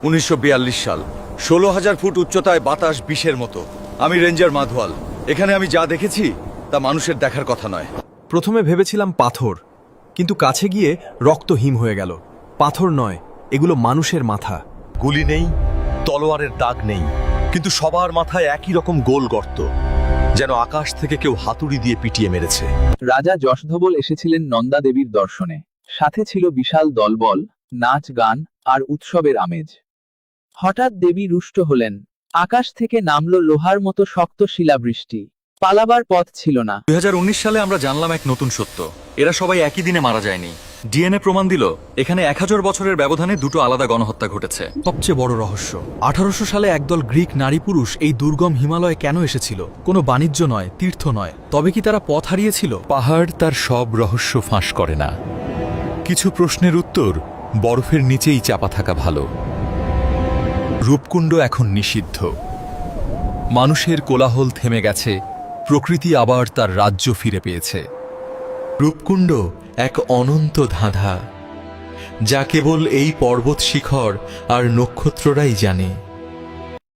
1942 সাল, 16,000 ফুট উচ্চতায়, বাতাস বিষের মতো। আমি রেঞ্জার মাধওয়াল। এখানে আমি যা দেখেছি তা মানুষের দেখার কথা নয়। প্রথমে ভেবেছিলাম পাথর, কিন্তু কাছে গিয়ে রক্ত হিম হয়ে গেল। পাথর নয়, এগুলো মানুষের মাথা। গুলি নেই, তলোয়ারের দাগ নেই, কিন্তু সবার মাথায় একই রকম গোল গর্ত, যেন আকাশ থেকে কেউ হাতুড়ি দিয়ে পিটিয়ে মেরেছে। রাজা যশধবল এসেছিলেন নন্দা দেবীর দর্শনে। সাথে ছিল বিশাল দলবল, নাচ গান আর উৎসবের আমেজ। হঠাৎ দেবী রুষ্ট হলেন। আকাশ থেকে নামল লোহার মতো শক্ত শিলাবৃষ্টি। পালাবার পথ ছিল না। 2019 সালে আমরা জানলাম এক নতুন সত্য। এরা সবাই একই দিনে মারা যায়নি। ডিএনএ প্রমাণ দিল এখানে 1000 বছরের ব্যবধানে দুটো আলাদা গণহত্যা ঘটেছে। সবচেয়ে বড় রহস্য, 1800 সালে একদল গ্রিক নারী পুরুষ এই দুর্গম হিমালয়ে কেন এসেছিল? কোনো বাণিজ্য নয়, তীর্থ নয়। তবে কি তারা পথ হারিয়েছিল? পাহাড় তার সব রহস্য ফাঁস করে না। কিছু প্রশ্নের উত্তর বরফের নিচেই চাপা থাকা ভালো। রূপকুণ্ড এখন নিষিদ্ধ। মানুষের কোলাহল থেমে গেছে, প্রকৃতি আবার তার রাজ্য ফিরে পেয়েছে। রূপকুণ্ড এক অনন্ত ধাঁধা, যা কেবল এই পর্বত শিখর আর নক্ষত্ররাই জানে।